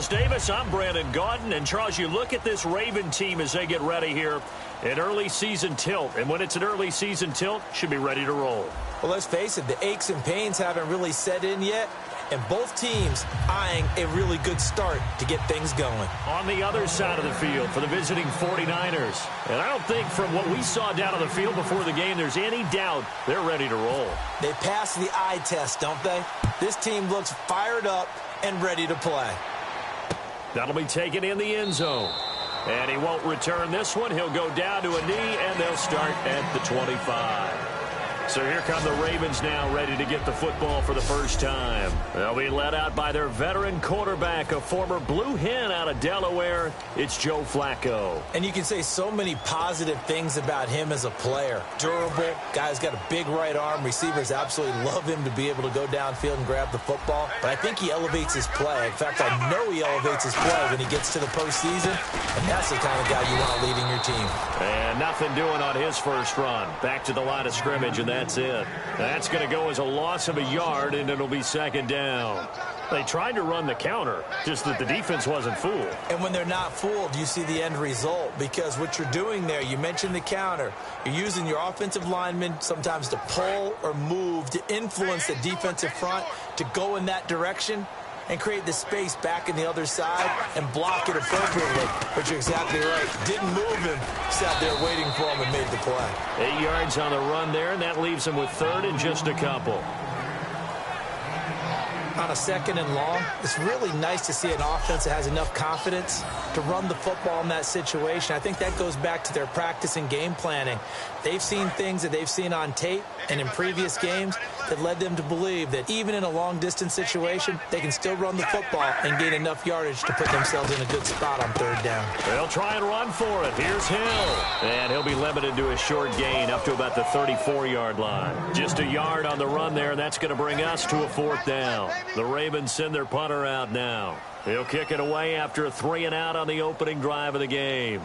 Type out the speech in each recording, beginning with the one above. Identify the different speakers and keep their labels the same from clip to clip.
Speaker 1: Charles Davis, I'm Brandon Gaudin. And, Charles, you look at this Raven team as they get ready here. An early season tilt. And when it's an early season tilt, should be ready to roll.
Speaker 2: Well, let's face it, the aches and pains haven't really set in yet. And both teams eyeing a really good start to get things going.
Speaker 1: On the other side of the field for the visiting 49ers. And I don't think from what we saw down on the field before the game, there's any doubt they're ready to roll.
Speaker 2: They pass the eye test, don't they? This team looks fired up and ready to play.
Speaker 1: That'll be taken in the end zone. And he won't return this one. He'll go down to a knee, and they'll start at the 25. So here come the Ravens now, ready to get the football for the first time. They'll be led out by their veteran quarterback, a former Blue Hen out of Delaware. It's Joe Flacco.
Speaker 2: And you can say so many positive things about him as a player. Durable, guy's got a big right arm. Receivers absolutely love him to be able to go downfield and grab the football. But I think he elevates his play. In fact, I know he elevates his play when he gets to the postseason. And that's the kind of guy you want leading your team.
Speaker 1: And nothing doing on his first run. Back to the line of scrimmage, and that's it. That's going to go as a loss of a yard, and it'll be second down. They tried to run the counter, just that the defense wasn't fooled.
Speaker 2: And when they're not fooled, you see the end result, because what you're doing there, you mentioned the counter. You're using your offensive linemen sometimes to pull or move to influence the defensive front to go in that direction and create the space back in the other side and block it appropriately. But you're exactly right. Didn't move him. Sat there waiting for him and made the play.
Speaker 1: 8 yards on the run there, and that leaves him with third and just a couple.
Speaker 2: On a second and long, it's really nice to see an offense that has enough confidence to run the football in that situation. I think that goes back to their practice and game planning. They've seen things that they've seen on tape and in previous games that led them to believe that even in a long-distance situation, they can still run the football and gain enough yardage to put themselves in a good spot on third down.
Speaker 1: They'll try and run for it. Here's Hill. And he'll be limited to a short gain up to about the 34-yard line. Just a yard on the run there, and that's going to bring us to a fourth down. The Ravens send their punter out now. He'll kick it away after a 3-and-out on the opening drive of the game.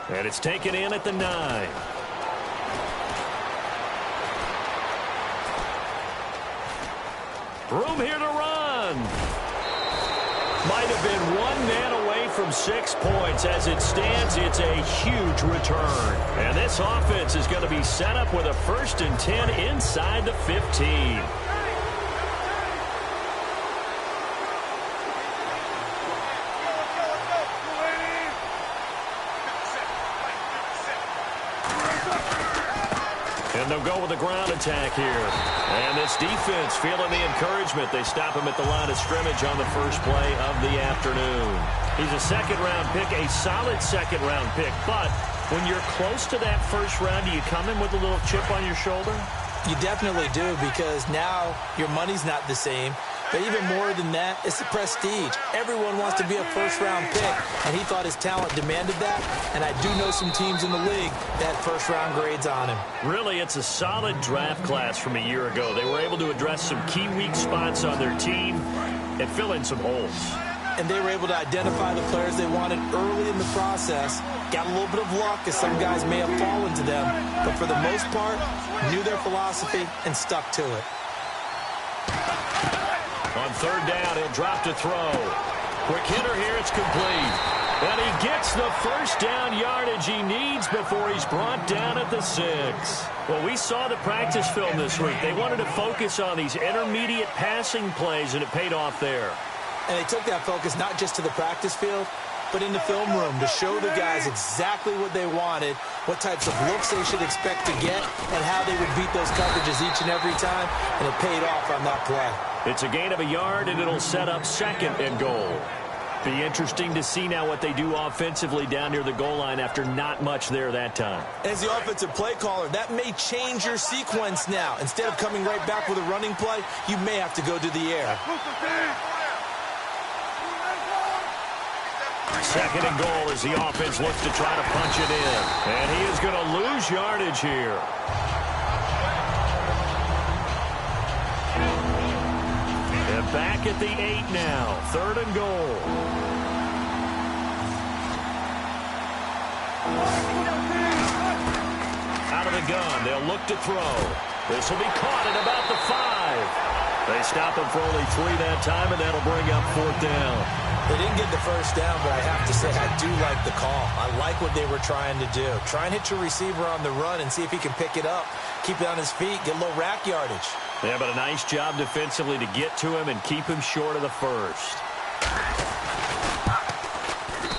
Speaker 1: And it's taken in at the 9. Room here to run. Might have been one man away from 6 points. As it stands, it's a huge return. And this offense is going to be set up with a 1st and 10 inside the 15. And they'll go with a ground attack here. And this defense feeling the encouragement. They stop him at the line of scrimmage on the first play of the afternoon. He's a second-round pick, a solid second-round pick. But when you're close to that first round, do you come in with a little chip on your shoulder?
Speaker 2: You definitely do, because now your money's not the same. But even more than that, it's the prestige. Everyone wants to be a first-round pick, and he thought his talent demanded that. And I do know some teams in the league that first-round grades on him.
Speaker 1: Really, it's a solid draft class from a year ago. They were able to address some key weak spots on their team and fill in some holes.
Speaker 2: And they were able to identify the players they wanted early in the process. Got a little bit of luck, as some guys may have fallen to them. But for the most part, knew their philosophy and stuck to it.
Speaker 1: On third down, he'll drop to throw. Quick hitter here, it's complete. And he gets the first down yardage he needs before he's brought down at the 6. Well, we saw the practice film this week. They wanted to focus on these intermediate passing plays, and it paid off there.
Speaker 2: And they took that focus not just to the practice field, but in the film room to show the guys exactly what they wanted, what types of looks they should expect to get, and how they would beat those coverages each and every time, and it paid off on that play. It's
Speaker 1: a gain of a yard, and it'll set up 2nd and goal. Be interesting to see now what they do offensively down near the goal line after not much there that time.
Speaker 2: As the offensive play caller, that may change your sequence now. Instead of coming right back with a running play, you may have to go to the air.
Speaker 1: 2nd and goal as the offense looks to try to punch it in. And he is going to lose yardage here. And back at the 8 now. 3rd and goal. Out of the gun. They'll look to throw. This will be caught at about the 5. They stop him for only 3 that time, and that'll bring up 4th down.
Speaker 2: They didn't get the first down, but I have to say I do like the call. I like what they were trying to do. Try and hit your receiver on the run and see if he can pick it up. Keep it on his feet, get a little rack yardage.
Speaker 1: Yeah, but a nice job defensively to get to him and keep him short of the first.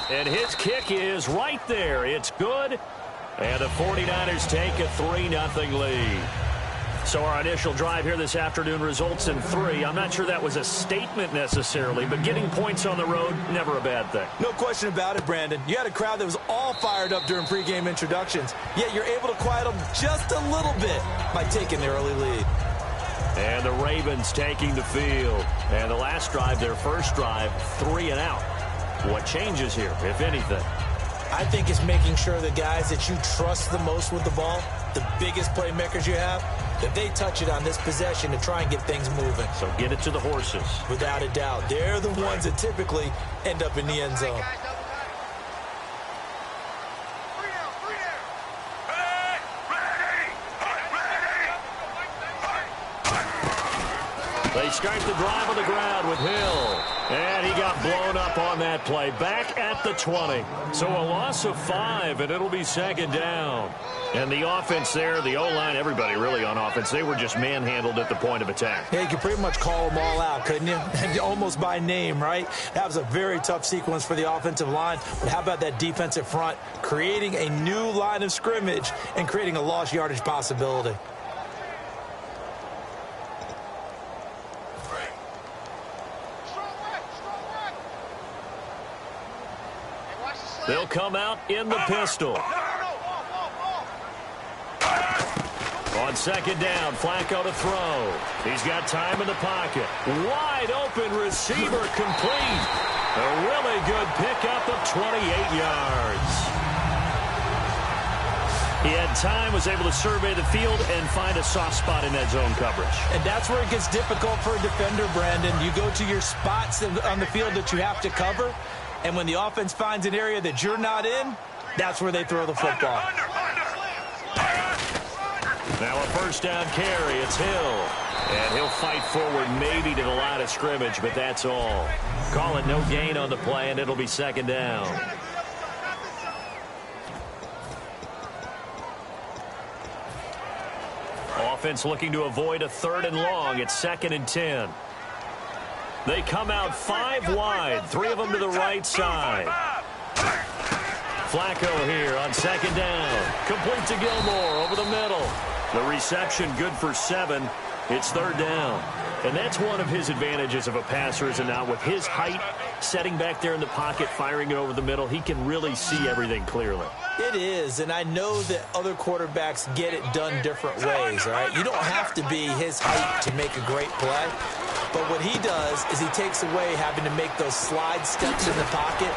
Speaker 1: And his kick is right there. It's good. And the 49ers take a 3-0 lead. So our initial drive here this afternoon results in 3. I'm not sure that was a statement necessarily, but getting points on the road, never a bad thing.
Speaker 2: No question about it, Brandon. You had a crowd that was all fired up during pregame introductions, yet you're able to quiet them just a little bit by taking the early lead.
Speaker 1: And the Ravens taking the field. And the last drive, their first drive, 3 and out. What changes here, if anything?
Speaker 2: I think it's making sure the guys that you trust the most with the ball, the biggest playmakers you have, that they touch it on this possession to try and get things moving.
Speaker 1: So get it to the horses.
Speaker 2: Without a doubt. They're the ones that typically end up in the end zone.
Speaker 1: They start the drive on the ground with Hill. And he got blown up on that play. Back at the 20. So a loss of 5, and it'll be 2nd down. And the offense there, the O-line, everybody really on offense, they were just manhandled at the point of attack.
Speaker 2: Yeah, you could pretty much call them all out, couldn't you? Almost by name, right? That was a very tough sequence for the offensive line. But how about that defensive front creating a new line of scrimmage and creating a lost yardage possibility?
Speaker 1: They'll come out in the pistol. On 2nd down, Flacco to throw. He's got time in the pocket. Wide open receiver complete. A really good pickup of 28 yards. He had time, was able to survey the field and find a soft spot in that zone coverage.
Speaker 2: And that's where it gets difficult for a defender, Brandon. You go to your spots on the field that you have to cover, and when the offense finds an area that you're not in, that's where they throw the football.
Speaker 1: Now a 1st down carry. It's Hill. And he'll fight forward maybe to the line of scrimmage, but that's all. Call it no gain on the play, and it'll be 2nd down. Offense looking to avoid a 3rd and long. It's 2nd and 10. They come out 5 wide, 3 of them to the right side. Flacco here on 2nd down. Complete to Gilmore over the middle. The reception good for 7. It's 3rd down. And that's one of his advantages of a passer, is now with his height, setting back there in the pocket, firing it over the middle, he can really see everything clearly.
Speaker 2: It is, and I know that other quarterbacks get it done different ways, all right? You don't have to be his height to make a great play. But what he does is he takes away having to make those slide steps in the pocket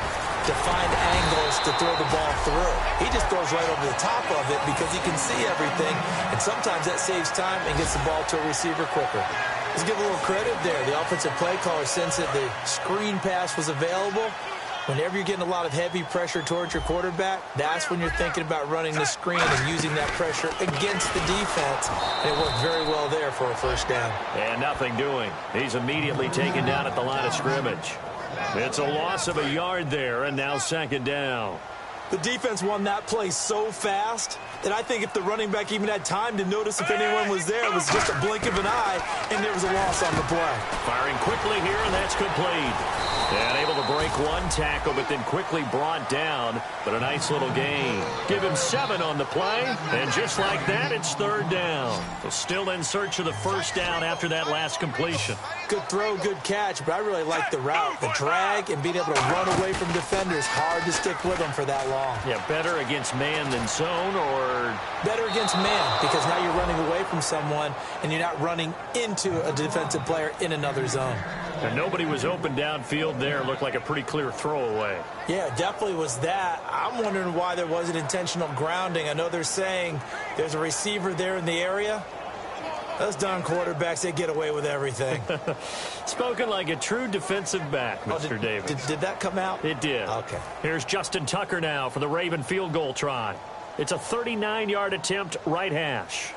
Speaker 2: to find angles to throw the ball through. He just throws right over the top of it because he can see everything, and sometimes that saves time and gets the ball to a receiver quicker. Let's give a little credit there. The offensive play caller, since that the screen pass was available, whenever you're getting a lot of heavy pressure towards your quarterback, that's when you're thinking about running the screen and using that pressure against the defense. And it worked very well there for a 1st down.
Speaker 1: And nothing doing. He's immediately taken down at the line of scrimmage. It's a loss of a yard there, and now 2nd down.
Speaker 2: The defense won that play so fast that I think if the running back even had time to notice if anyone was there, it was just a blink of an eye, and there was a loss on the play.
Speaker 1: Firing quickly here, and that's complete. And able to break 1 tackle, but then quickly brought down. But a nice little gain. Give him 7 on the play, and just like that, it's 3rd down. So still in search of the 1st down after that last completion.
Speaker 2: Good throw, good catch, but I really like the route. The drag and being able to run away from defenders, hard to stick with them for that long.
Speaker 1: Yeah, better against man than zone, or?
Speaker 2: Better against man, because now you're running away from someone, and you're not running into a defensive player in another zone.
Speaker 1: And nobody was open downfield there. Looked like a pretty clear throwaway.
Speaker 2: Yeah, it definitely was that. I'm wondering why there wasn't intentional grounding. I know they're saying there's a receiver there in the area. Those darn quarterbacks, they get away with everything.
Speaker 1: Spoken like a true defensive back, Mr. Davis.
Speaker 2: Did that come out?
Speaker 1: It did.
Speaker 2: Okay.
Speaker 1: Here's Justin Tucker now for the Raven field goal try. It's a 39-yard attempt, right hash.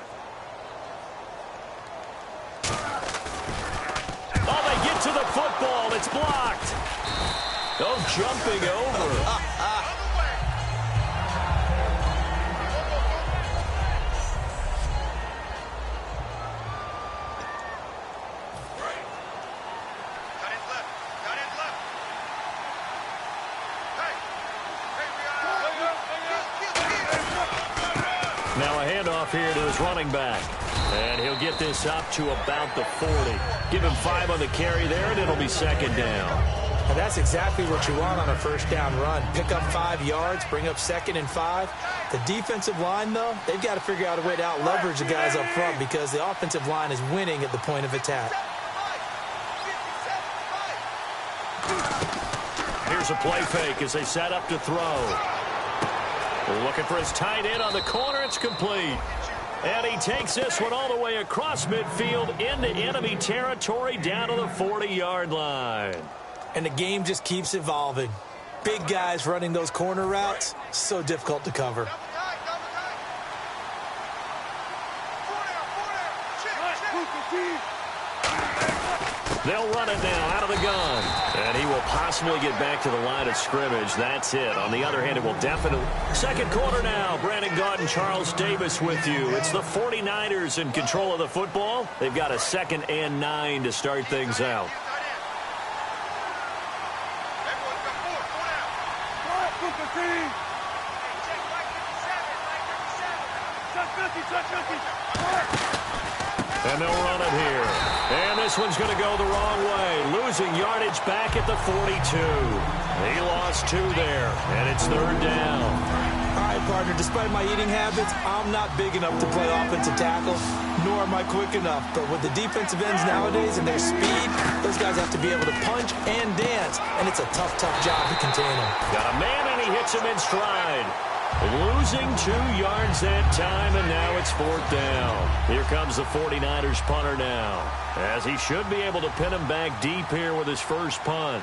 Speaker 1: it's blocked. Oh, jumping over. Now a handoff here to his running back. And he'll get this up to about the 40. Give him 5 on the carry there, and it'll be second down.
Speaker 2: And that's exactly what you want on a first down run. Pick up 5 yards, bring up 2nd and 5. The defensive line, though, they've got to figure out a way to out-leverage the guys up front because the offensive line is winning at the point of attack.
Speaker 1: Here's a play fake as they set up to throw. Looking for his tight end on the corner. It's complete. And he takes this one all the way across midfield into enemy territory down to the 40-yard line.
Speaker 2: And the game just keeps evolving. Big guys running those corner routes, so difficult to cover.
Speaker 1: They'll run it now out of the gun. And he will possibly get back to the line of scrimmage. That's it. On the other hand, it will definitely... Second quarter now. Brandon Gaudin and Charles Davis with you. It's the 49ers in control of the football. They've got a 2nd and 9 to start things out. And they'll run it here. And this one's going to go the wrong way. Losing yardage back at the 42. He lost 2 there, and it's 3rd down.
Speaker 2: All right, partner, despite my eating habits, I'm not big enough to play offensive tackle, nor am I quick enough. But with the defensive ends nowadays and their speed, those guys have to be able to punch and dance, and it's a tough, tough job to contain them.
Speaker 1: Got a man, and he hits him in stride. Losing 2 yards that time, and now it's 4th down. Here comes the 49ers punter now, as he should be able to pin him back deep here with his first punt.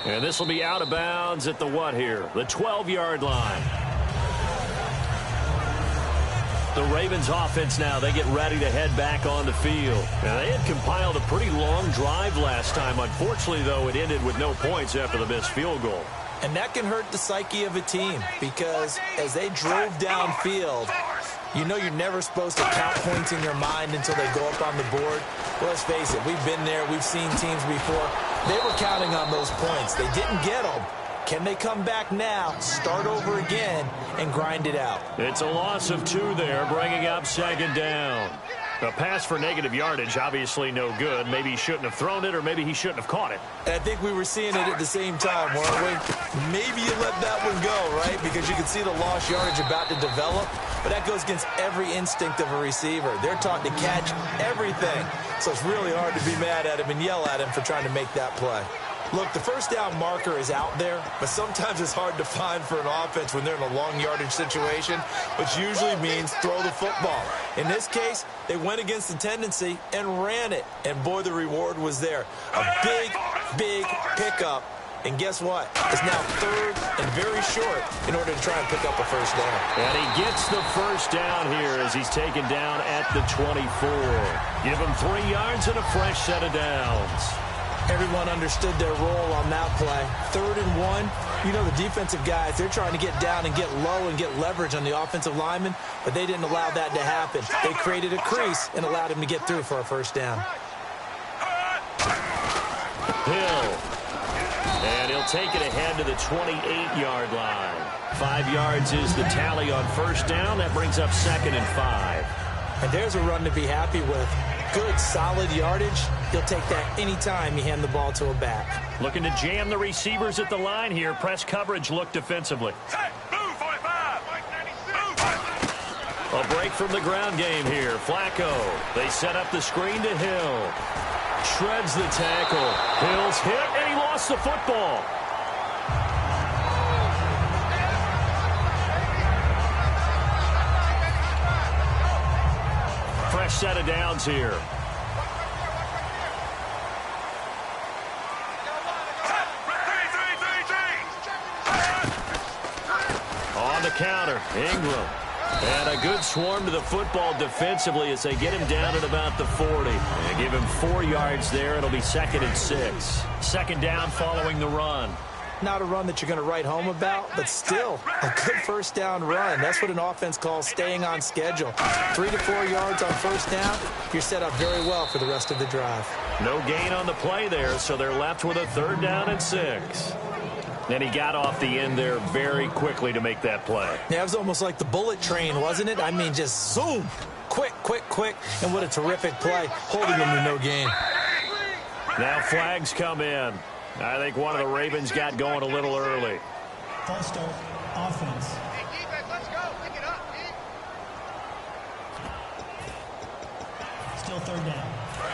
Speaker 1: And this will be out of bounds at the what here? The 12-yard line. The Ravens offense now, they get ready to head back on the field. Now, they had compiled a pretty long drive last time. Unfortunately, though, it ended with no points after the missed field goal.
Speaker 2: And that can hurt the psyche of a team because as they drove downfield, you know you're never supposed to count points in your mind until they go up on the board. Well, let's face it, we've been there. We've seen teams before. They were counting on those points. They didn't get them. Can they come back now, start over again, and grind it out?
Speaker 1: It's a loss of 2 there, bringing up 2nd down. A pass for negative yardage, obviously no good. Maybe he shouldn't have thrown it, or maybe he shouldn't have caught it.
Speaker 2: And I think we were seeing it at the same time, weren't we? Maybe you let that one go, right? Because you can see the lost yardage about to develop. But that goes against every instinct of a receiver. They're taught to catch everything. So it's really hard to be mad at him and yell at him for trying to make that play. Look, the first down marker is out there, but sometimes it's hard to find for an offense when they're in a long yardage situation, which usually means throw the football. In this case, they went against the tendency and ran it, and boy, the reward was there. A big, big pickup, and guess what? It's now 3rd and very short in order to try and pick up a first down.
Speaker 1: And he gets the first down here as he's taken down at the 24. Give him 3 yards and a fresh set of downs.
Speaker 2: Everyone understood their role on that play. 3rd and 1. You know, the defensive guys, they're trying to get down and get low and get leverage on the offensive lineman, but they didn't allow that to happen. They created a crease and allowed him to get through for a first down.
Speaker 1: Hill. And he'll take it ahead to the 28-yard line. 5 yards is the tally on first down. That brings up 2nd and 5.
Speaker 2: And there's a run to be happy with. Good, solid yardage. He'll take that anytime you hand the ball to a back.
Speaker 1: Looking to jam the receivers at the line here. Press coverage look defensively.
Speaker 3: Hey, move, 45.
Speaker 1: A break from the ground game here. Flacco. They set up the screen to Hill. Shreds the tackle. Hill's hit, and he lost the football. Fresh set of downs here. On the counter, Ingram. And a good swarm to the football defensively as they get him down at about the 40. They give him 4 yards there. It'll be 2nd and 6. Second down following the run.
Speaker 2: Not a run that you're going to write home about, but still a good first down run. That's what an offense calls staying on schedule. 3 to 4 yards on first down, you're set up very well for the rest of the drive.
Speaker 1: No gain on the play there, so they're left with a 3rd down and 6. And he got off the end there very quickly to make that play.
Speaker 2: Yeah, it was almost like the bullet train, wasn't it? I mean, just zoom. Quick, quick, quick. And what a terrific play, holding them to no gain.
Speaker 1: Now flags come in. I think one of the Ravens got going a little early.
Speaker 4: False start, offense.
Speaker 5: Hey, defense, let's go. Pick it up,
Speaker 4: Still 3rd down.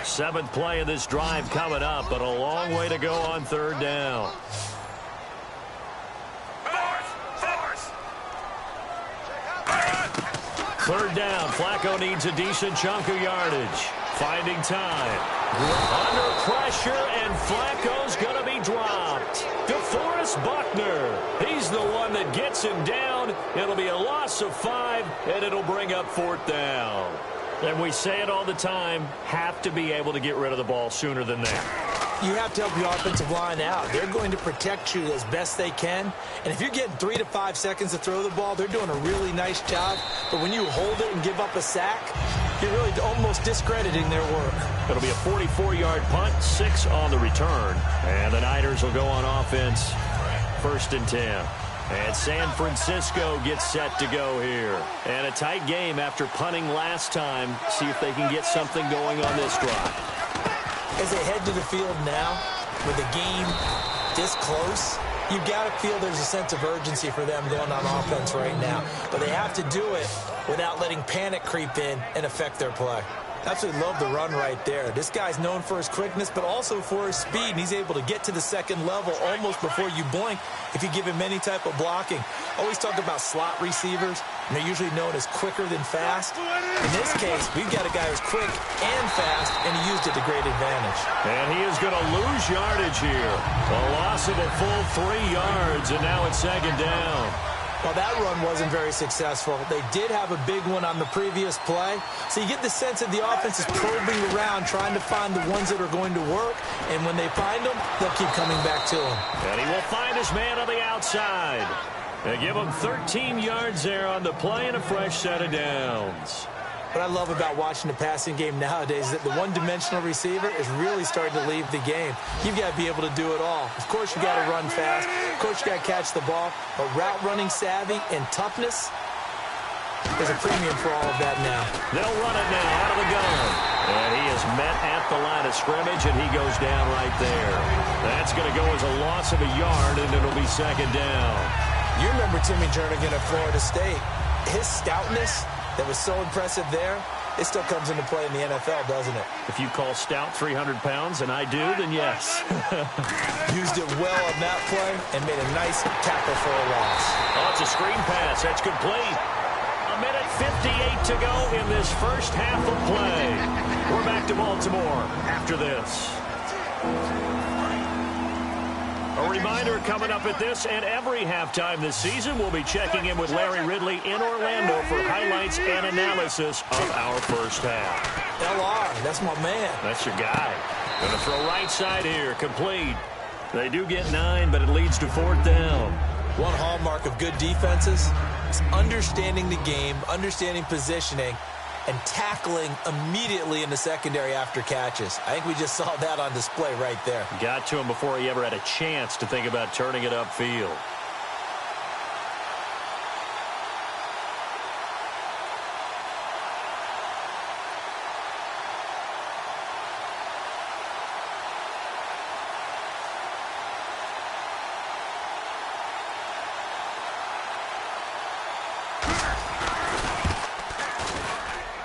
Speaker 1: 7th play of this drive coming up, but a long way to go on 3rd down. Third down. Flacco needs a decent chunk of yardage. Finding time. Under pressure, and Flacco's going to be dropped. DeForest Buckner. He's the one that gets him down. It'll be a loss of 5, and it'll bring up 4th down. And we say it all the time, have to be able to get rid of the ball sooner than that.
Speaker 2: You have to help your offensive line out. They're going to protect you as best they can. And if you're getting 3 to 5 seconds to throw the ball, they're doing a really nice job. But when you hold it and give up a sack, you're really almost discrediting their work.
Speaker 1: It'll be a 44-yard punt, 6 on the return. And the Niners will go on offense, 1st and 10. And San Francisco gets set to go here. And a tight game after punting last time. See if they can get something going on this drive.
Speaker 2: As they head to the field now, with the game this close, you've got to feel there's a sense of urgency for them going on offense right now. But they have to do it without letting panic creep in and affect their play. Absolutely love the run right there. This guy's known for his quickness, but also for his speed. And he's able to get to the second level almost before you blink if you give him any type of blocking. Always talk about slot receivers, and they're usually known as quicker than fast. In this case, we've got a guy who's quick and fast, and he used it to great advantage.
Speaker 1: And he is going to lose yardage here. A loss of a full 3 yards, and now it's 2nd down.
Speaker 2: Well, that run wasn't very successful. They did have a big one on the previous play. So you get the sense that the offense is probing around, trying to find the ones that are going to work. And when they find them, they'll keep coming back to him.
Speaker 1: And he will find his man on the outside. They give him 13 yards there on the play and a fresh set of downs.
Speaker 2: What I love about watching the passing game nowadays is that the one-dimensional receiver is really starting to leave the game. You've got to be able to do it all. Of course, you got to run fast. Of course, you got to catch the ball. But route running savvy and toughness, there's a premium for all of that now.
Speaker 1: They'll run it now out of the gun. And he is met at the line of scrimmage, and he goes down right there. That's going to go as a loss of a yard, and it'll be 2nd down.
Speaker 2: You remember Timmy Jernigan at Florida State. His stoutness that was so impressive there, it still comes into play in the NFL, doesn't it?
Speaker 1: If you call stout 300 pounds, and I do, then yes.
Speaker 2: Used it well on that play and made a nice tackle for a loss.
Speaker 1: Oh, it's a screen pass. That's complete. 1:58 to go in this first half of play. We're back to Baltimore after this. A reminder coming up at this and every halftime this season, we'll be checking in with Larry Ridley in Orlando for highlights and analysis of our first half.
Speaker 2: LR, that's my man.
Speaker 1: That's your guy. Going to throw right side here, complete. They do get 9, but it leads to 4th down.
Speaker 2: One hallmark of good defenses is understanding the game, understanding positioning, and tackling immediately in the secondary after catches. I think we just saw that on display right there.
Speaker 1: Got to him before he ever had a chance to think about turning it upfield.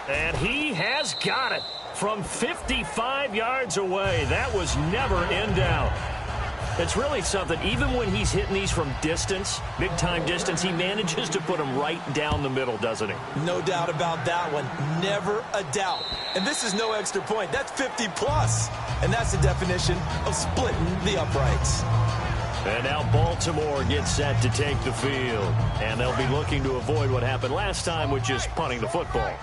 Speaker 1: And he has got it from 55 yards away. That was never in doubt. It's really something. Even when he's hitting these from distance, big-time distance, he manages to put them right down the middle, doesn't he?
Speaker 2: No doubt about that one. Never a doubt. And this is no extra point. That's 50+. And that's the definition of splitting the uprights.
Speaker 1: And now Baltimore gets set to take the field. And they'll be looking to avoid what happened last time, which is punting the football.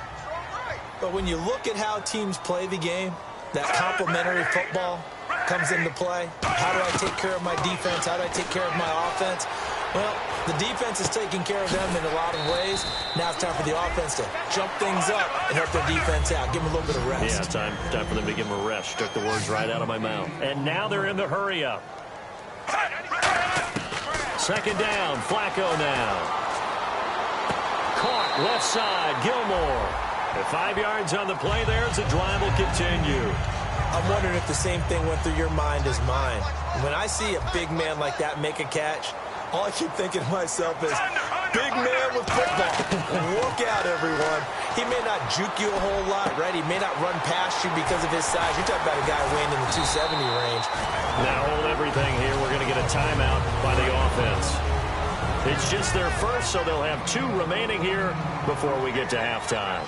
Speaker 2: But when you look at how teams play the game, that complementary football comes into play. How do I take care of my defense? How do I take care of my offense? Well, the defense is taking care of them in a lot of ways. Now it's time for the offense to jump things up and help their defense out. Give them a little bit of rest.
Speaker 1: Yeah, time for them to give them a rest. Took the words right out of my mouth. And now they're in the hurry-up. Second down, Flacco now. Caught left side, Gilmore. At 5 yards on the play there as the drive will continue.
Speaker 2: I'm wondering if the same thing went through your mind as mine. When I see a big man like that make a catch, all I keep thinking to myself is, big man with football. Look out, everyone. He may not juke you a whole lot, right? He may not run past you because of his size. You're talking about a guy weighing in the 270 range.
Speaker 1: Now hold everything here. We're going to get a timeout by the offense. It's just their first, so they'll have 2 remaining here before we get to halftime.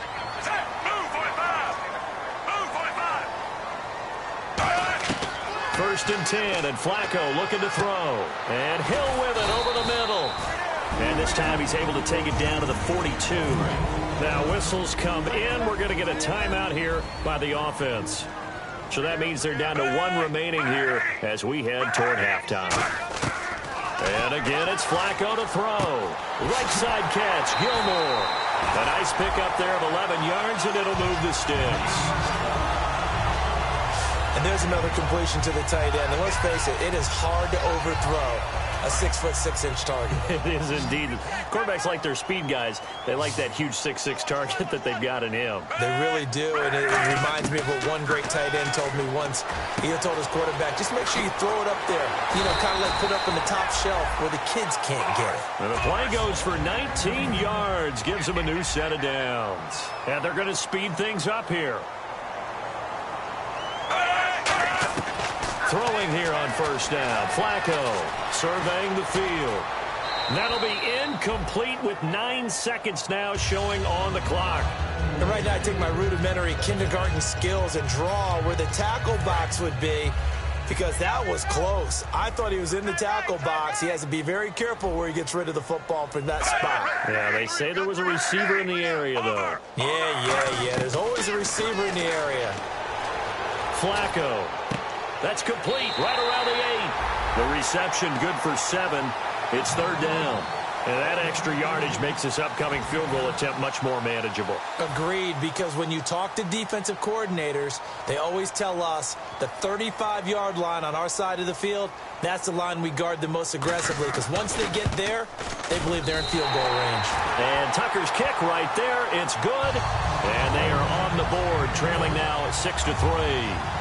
Speaker 1: First and 10, and Flacco looking to throw. And Hill with it over the middle. And this time he's able to take it down to the 42. Now whistles come in. We're going to get a timeout here by the offense. So that means they're down to 1 remaining here as we head toward halftime. And again, it's Flacco to throw. Right side catch, Gilmore. A nice pickup there of 11 yards, and it'll move the sticks.
Speaker 2: And there's another completion to the tight end. And let's face it, it is hard to overthrow a 6'6" target.
Speaker 1: It is indeed. Quarterbacks like their speed guys. They like that huge 6'6" target that they've got in him.
Speaker 2: They really do, and it reminds me of what one great tight end told me once. He told his quarterback, just make sure you throw it up there, kind of like put it up on the top shelf where the kids can't get it.
Speaker 1: And the play goes for 19 yards, gives them a new set of downs. And they're going to speed things up here. Throwing here on first down. Flacco surveying the field. That'll be incomplete with 9 seconds now showing on the clock.
Speaker 2: And right now I take my rudimentary kindergarten skills and draw where the tackle box would be, because that was close. I thought he was in the tackle box. He has to be very careful where he gets rid of the football from that spot.
Speaker 1: Yeah, they say there was a receiver in the area, though.
Speaker 2: Yeah. There's always a receiver in the area.
Speaker 1: Flacco. That's complete right around the 8. The reception good for 7. It's third down. And that extra yardage makes this upcoming field goal attempt much more manageable.
Speaker 2: Agreed, because when you talk to defensive coordinators, they always tell us the 35-yard line on our side of the field, that's the line we guard the most aggressively, because once they get there, they believe they're in field goal range.
Speaker 1: And Tucker's kick right there. It's good. And they are on the board, trailing now 6-3.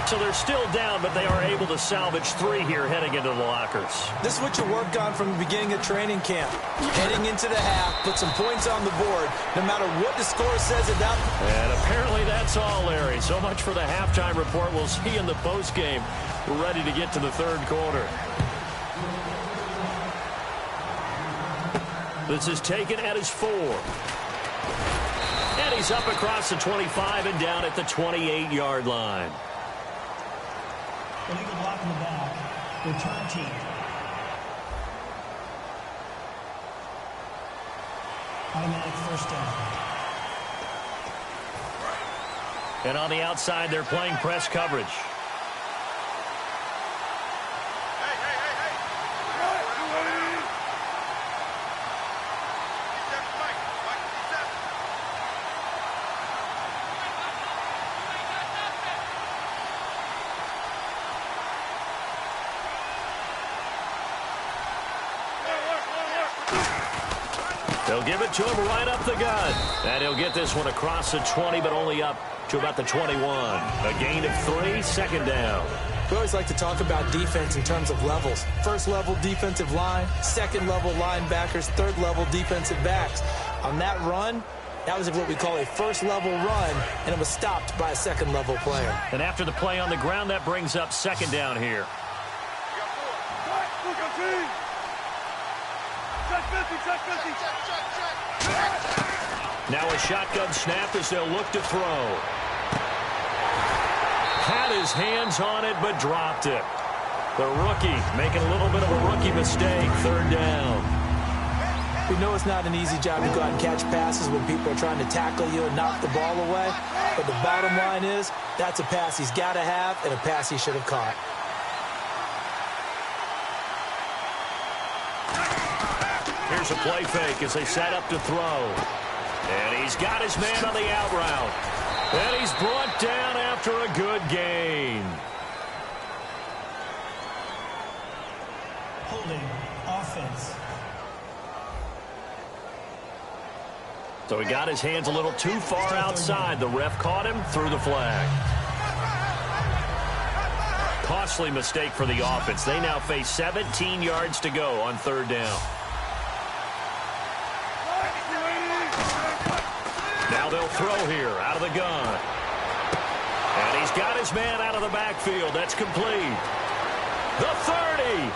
Speaker 1: So they're still down, but they are able to salvage 3 here heading into the lockers.
Speaker 2: This is what you worked on from the beginning of training camp. Heading into the half, put some points on the board, no matter what the score says about.
Speaker 1: And apparently that's all, Larry. So much for the halftime report. We'll see in the postgame. We're ready to get to the third quarter. This is taken at his 4. And he's up across the 25 and down at the 28-yard line.
Speaker 4: Illegal block in the back. Return team. Automatic first down.
Speaker 1: And on the outside, they're playing press coverage. They'll give it to him right up the gut. And he'll get this one across the 20, but only up to about the 21. A gain of 3, second down.
Speaker 2: We always like to talk about defense in terms of levels. First level defensive line, second level linebackers, third level defensive backs. On that run, that was what we call a first level run, and it was stopped by a second level player.
Speaker 1: And after the play on the ground, that brings up second down here. Now a shotgun snap as they'll look to throw. Had his hands on it, but dropped it. The rookie making a little bit of a rookie mistake. Third down.
Speaker 2: We know it's not an easy job to go out and catch passes when people are trying to tackle you and knock the ball away. But the bottom line is, that's a pass he's got to have and a pass he should have caught.
Speaker 1: Here's a play fake as they set up to throw. And he's got his man on the out route. And he's brought down after a good gain.
Speaker 4: Holding offense.
Speaker 1: So he got his hands a little too far outside. The ref caught him, threw the flag. Costly mistake for the offense. They now face 17 yards to go on third down. Now they'll throw here out of the gun. And he's got his man out of the backfield. That's complete. The 30.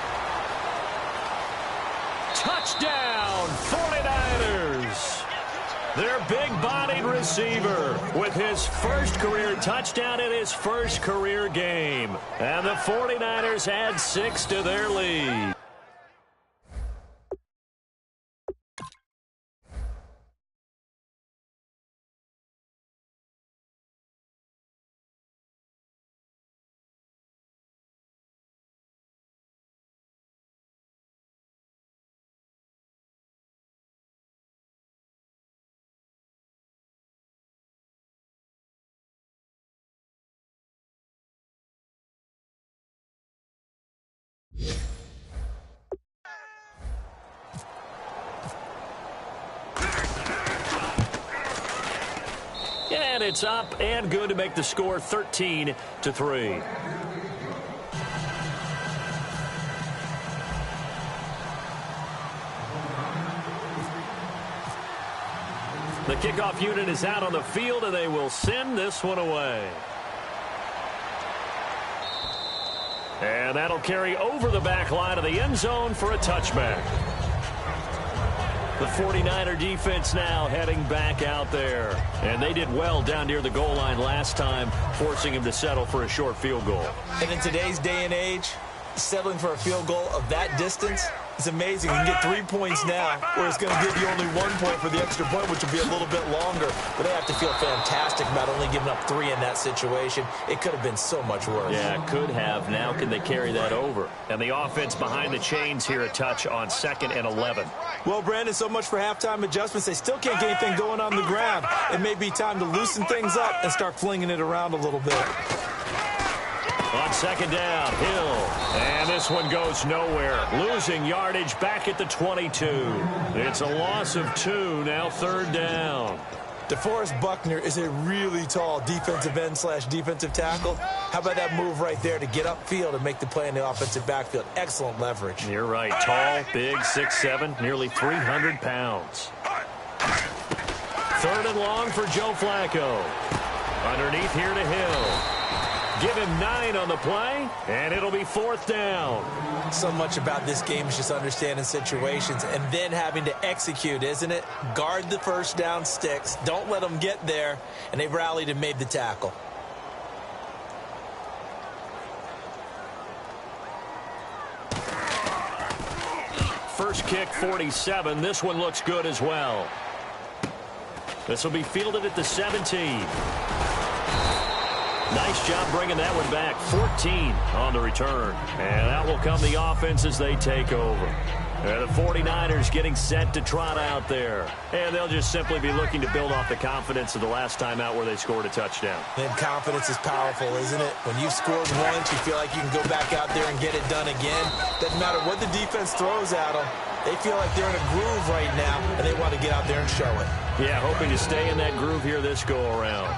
Speaker 1: Touchdown, 49ers. Their big-bodied receiver with his first career touchdown in his first career game. And the 49ers add 6 to their lead. And it's up and good to make the score 13-3. The kickoff unit is out on the field, and they will send this one away. And that'll carry over the back line of the end zone for a touchback. The 49er defense now heading back out there. And they did well down near the goal line last time, forcing him to settle for a short field goal.
Speaker 2: And in today's day and age, settling for a field goal of that distance is amazing. You can get 3 points now, where it's going to give you only 1 point for the extra point, which will be a little bit longer. But they have to feel fantastic about only giving up 3 in that situation. It could have been so much worse.
Speaker 1: Yeah, it could have. Now can they carry that over? And the offense behind the chains here a touch on 2nd and 11.
Speaker 2: Well, Brandon, so much for halftime adjustments. They still can't get anything going on the ground. It may be time to loosen things up and start flinging it around a little bit.
Speaker 1: On 2nd down, Hill. And this one goes nowhere. Losing yardage back at the 22. It's a loss of 2, now 3rd down.
Speaker 2: DeForest Buckner is a really tall defensive end / defensive tackle. How about that move right there to get upfield and make the play in the offensive backfield? Excellent leverage.
Speaker 1: You're right. Tall, big, 6'7", nearly 300 pounds. 3rd and long for Joe Flacco. Underneath here to Hill. Give him 9 on the play, and it'll be 4th down.
Speaker 2: So much about this game is just understanding situations and then having to execute, isn't it? Guard the first down sticks. Don't let them get there. And they rallied and made the tackle.
Speaker 1: First kick, 47. This one looks good as well. This will be fielded at the 17. Nice job bringing that one back. 14 on the return. And out will come the offense as they take over. And the 49ers getting set to trot out there. And they'll just simply be looking to build off the confidence of the last time out where they scored a touchdown.
Speaker 2: And confidence is powerful, isn't it? When you've scored once, you feel like you can go back out there and get it done again. Doesn't matter what the defense throws at them. They feel like they're in a groove right now, and they want to get out there and show it.
Speaker 1: Yeah, hoping to stay in that groove here this go-around.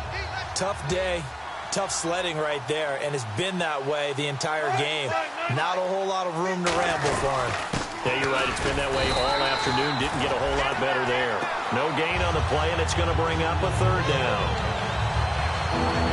Speaker 2: Tough day. Tough sledding right there, and it's been that way the entire game. Not a whole lot of room to ramble for him.
Speaker 1: Yeah, you're right. It's been that way all afternoon. Didn't get a whole lot better there. No gain on the play, and it's going to bring up a 3rd down.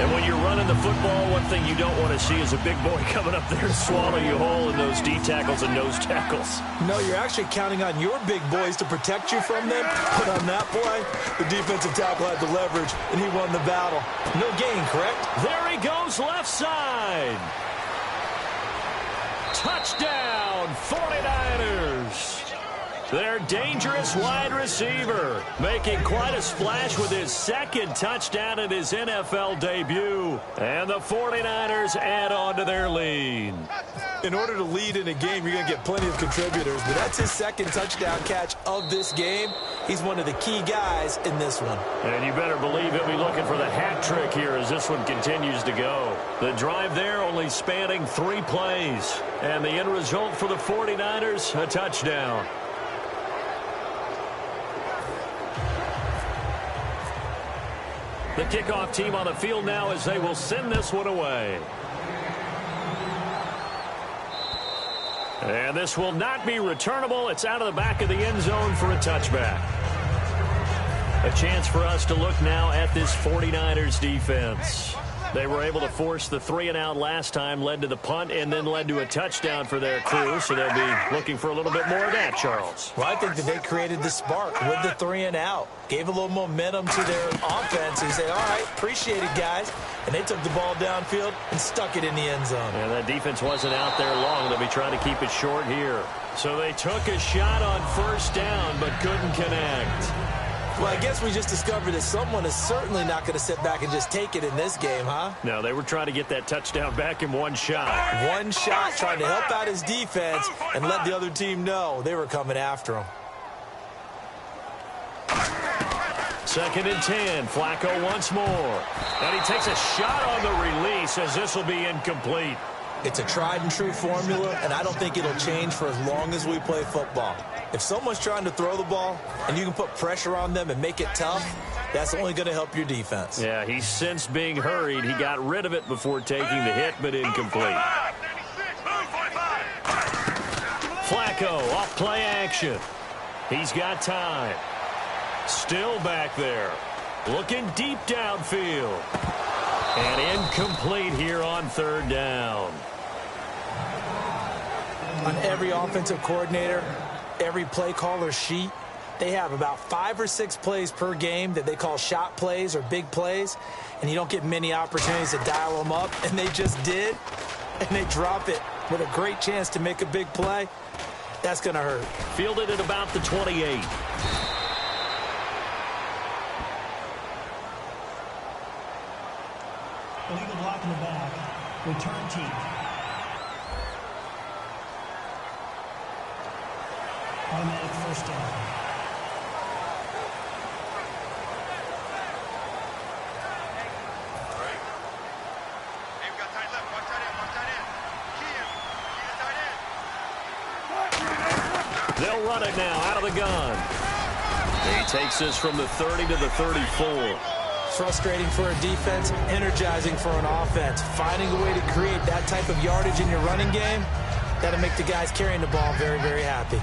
Speaker 1: And when you're running the football, one thing you don't want to see is a big boy coming up there to swallow you whole in those D tackles and nose tackles.
Speaker 2: No, you're actually counting on your big boys to protect you from them. But on that play, the defensive tackle had the leverage, and he won the battle. No gain, correct?
Speaker 1: There he goes left side. Touchdown, 49ers. Their dangerous wide receiver making quite a splash with his second touchdown in his NFL debut. And the 49ers add on to their lead.
Speaker 2: In order to lead in a game, you're going to get plenty of contributors, but that's his second touchdown catch of this game. He's one of the key guys in this one.
Speaker 1: And you better believe he'll be looking for the hat trick here as this one continues to go. The drive there only spanning 3 plays. And the end result for the 49ers, a touchdown. The kickoff team on the field now as they will send this one away. And this will not be returnable. It's out of the back of the end zone for a touchback. A chance for us to look now at this 49ers defense. They were able to force the 3-and-out last time, led to the punt, and then led to a touchdown for their crew. So they'll be looking for a little bit more of that, Charles.
Speaker 2: Well, I think that they created the spark with the 3-and-out. Gave a little momentum to their offense. And said, all right, appreciate it, guys. And they took the ball downfield and stuck it in the end zone.
Speaker 1: And that defense wasn't out there long. They'll be trying to keep it short here. So they took a shot on first down, but couldn't connect.
Speaker 2: Well, I guess we just discovered that someone is certainly not going to sit back and just take it in this game, huh?
Speaker 1: No, they were trying to get that touchdown back in one shot.
Speaker 2: One shot, trying to help out his defense and let the other team know they were coming after him.
Speaker 1: 2nd and 10. Flacco once more. And he takes a shot on the release as this will be incomplete.
Speaker 2: It's a tried-and-true formula, and I don't think it'll change for as long as we play football. If someone's trying to throw the ball and you can put pressure on them and make it tough, that's only going to help your defense.
Speaker 1: Yeah, he's since being hurried. He got rid of it before taking the hit, but incomplete. Flacco off play action. He's got time. Still back there. Looking deep downfield. And incomplete here on 3rd down.
Speaker 2: On every offensive coordinator, every play caller sheet, they have about 5 or 6 plays per game that they call shot plays or big plays, and you don't get many opportunities to dial them up, and they just did, and they drop it with a great chance to make a big play. That's going to hurt.
Speaker 1: Fielded at about the 28.
Speaker 4: Illegal block in the back. Return team. Automatic first down.
Speaker 5: Hey, we got tight left. Watch tight end. Watch tight end. Key him.
Speaker 1: They'll run it now out of the gun. He takes this from the 30 to the 34.
Speaker 2: Frustrating for a defense, energizing for an offense. Finding a way to create that type of yardage in your running game, that'll make the guys carrying the ball very, very happy.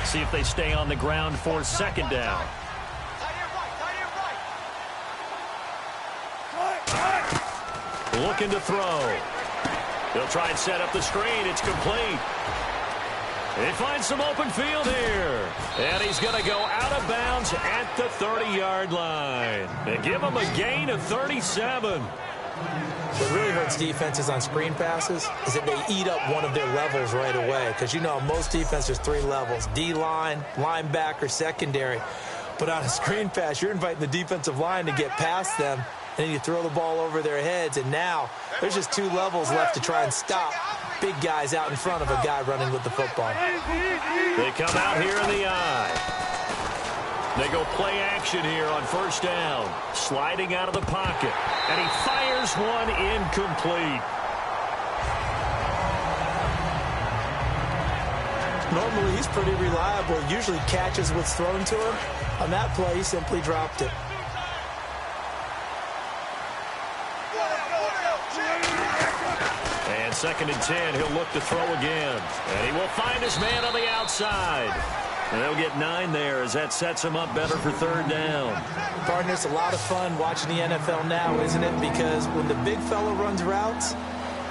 Speaker 1: See if they stay on the ground for 2nd down. Looking to throw. They'll try and set up the screen. It's complete. He finds some open field here. And he's going to go out of bounds at the 30-yard line. They give him a gain of 37.
Speaker 2: What really hurts defenses on screen passes is that they eat up one of their levels right away. Because you know, most defense, there's 3 levels. D-line, linebacker, secondary. But on a screen pass, you're inviting the defensive line to get past them. And then you throw the ball over their heads. And now there's just 2 levels left to try and stop big guys out in front of a guy running with the football.
Speaker 1: They come out here in the eye. They go play action here on first down. Sliding out of the pocket. And he fires one incomplete.
Speaker 2: Normally, he's pretty reliable. Usually catches what's thrown to him. On that play, he simply dropped it.
Speaker 1: And 2nd and 10, he'll look to throw again. And he will find his man on the outside. And they'll get 9 there as that sets him up better for 3rd down.
Speaker 2: Partner, it's a lot of fun watching the NFL now, isn't it? Because when the big fella runs routes,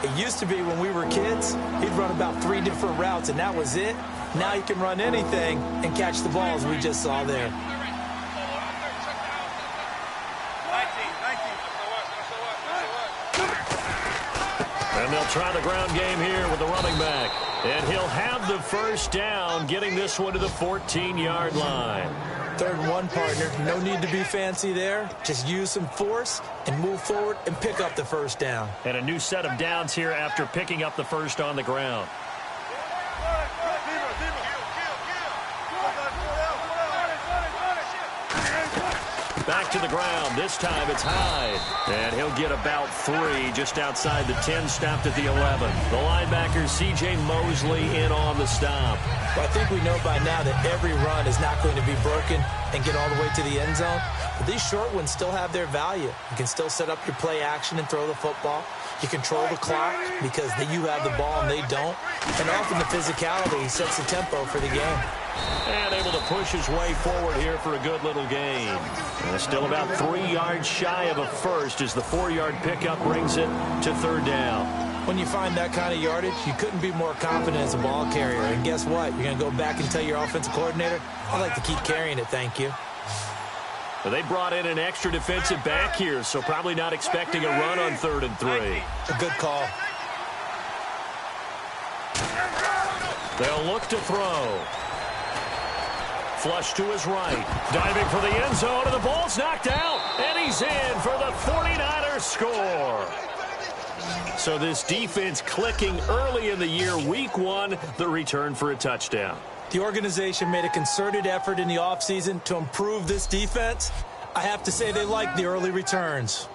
Speaker 2: it used to be when we were kids, he'd run about 3 different routes, and that was it. Now he can run anything and catch the balls we just saw there.
Speaker 1: And they'll try the ground game here with the running back. And he'll have the first down, getting this one to the 14-yard line.
Speaker 2: 3rd and 1, partner. No need to be fancy there. Just use some force and move forward and pick up the first down.
Speaker 1: And a new set of downs here after picking up the first on the ground. Back to the ground. This time it's Hyde. And he'll get about 3 just outside the 10, stopped at the 11. The linebacker, C.J. Mosley, in on the stop.
Speaker 2: Well, I think we know by now that every run is not going to be broken and get all the way to the end zone. But these short ones still have their value. You can still set up your play action and throw the football. You control the clock because you have the ball and they don't. And often the physicality sets the tempo for the game.
Speaker 1: And able to push his way forward here for a good little gain. And still about 3 yards shy of a first as the 4-yard pickup brings it to 3rd down.
Speaker 2: When you find that kind of yardage, you couldn't be more confident as a ball carrier. And guess what? You're going to go back and tell your offensive coordinator, I'd like to keep carrying it, thank you.
Speaker 1: Well, they brought in an extra defensive back here, so probably not expecting a run on 3rd and 3.
Speaker 2: A good call.
Speaker 1: They'll look to throw. Flush to his right. Diving for the end zone, and the ball's knocked out. And he's in for the 49ers score. So this defense clicking early in the year. Week 1, the return for a touchdown.
Speaker 2: The organization made a concerted effort in the offseason to improve this defense. I have to say they like the early returns.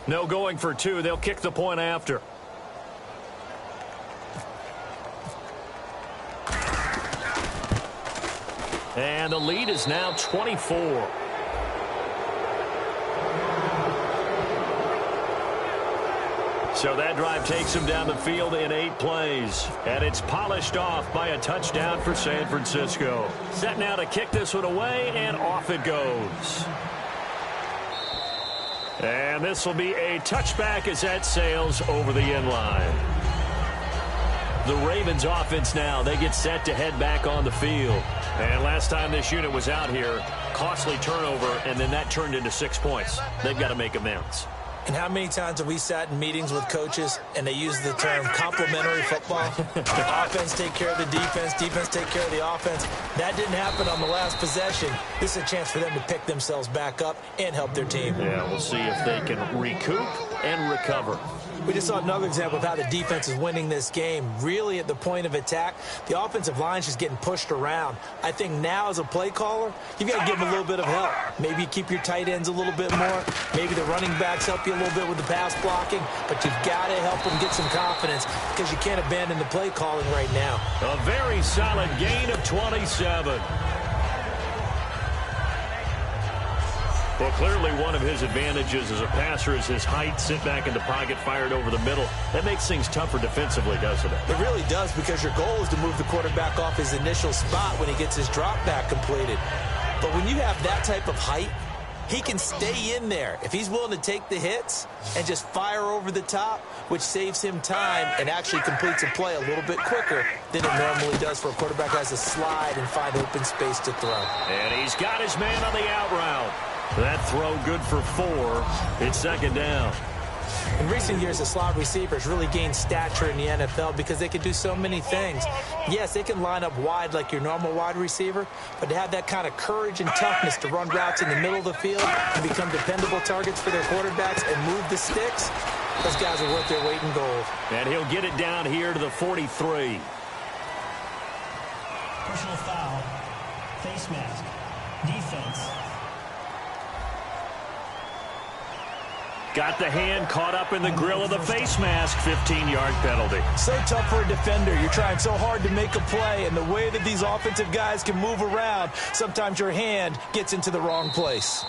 Speaker 1: No going for 2. They'll kick the point after. And the lead is now 24. So that drive takes him down the field in 8 plays. And it's polished off by a touchdown for San Francisco. Set now to kick this one away, and off it goes. And this will be a touchback as that sails over the end line. The Ravens offense now, they get set to head back on the field. And last time this unit was out here, costly turnover, and then that turned into 6 points. They've got to make amends.
Speaker 2: And how many times have we sat in meetings with coaches and they use the term complementary football? Offense take care of the defense, defense take care of the offense. That didn't happen on the last possession. This is a chance for them to pick themselves back up and help their team.
Speaker 1: Yeah, we'll see if they can recoup and recover.
Speaker 2: We just saw another example of how the defense is winning this game. Really at the point of attack, the offensive line's just getting pushed around. I think now as a play caller, you've got to give them a little bit of help. Maybe you keep your tight ends a little bit more. Maybe the running backs help you a little bit with the pass blocking. But you've got to help them get some confidence because you can't abandon the play calling right now.
Speaker 1: A very solid gain of 27. Well, clearly one of his advantages as a passer is his height, sit back in the pocket, fired over the middle. That makes things tougher defensively, doesn't it?
Speaker 2: It really does, because your goal is to move the quarterback off his initial spot when he gets his drop back completed. But when you have that type of height, he can stay in there if he's willing to take the hits and just fire over the top, which saves him time and actually completes a play a little bit quicker than it normally does for a quarterback who has to slide and find open space to throw.
Speaker 1: And he's got his man on the out route. That throw good for 4. It's second down.
Speaker 2: In recent years, the slot receivers really gained stature in the NFL because they can do so many things. Yes, they can line up wide like your normal wide receiver, but to have that kind of courage and toughness to run routes in the middle of the field and become dependable targets for their quarterbacks and move the sticks, those guys are worth their weight in gold.
Speaker 1: And he'll get it down here to the 43.
Speaker 4: Personal foul. Face mask. Defense.
Speaker 1: Got the hand caught up in the grill of the face mask. 15-yard penalty.
Speaker 2: So tough for a defender. You're trying so hard to make a play, and the way that these offensive guys can move around, sometimes your hand gets into the wrong place.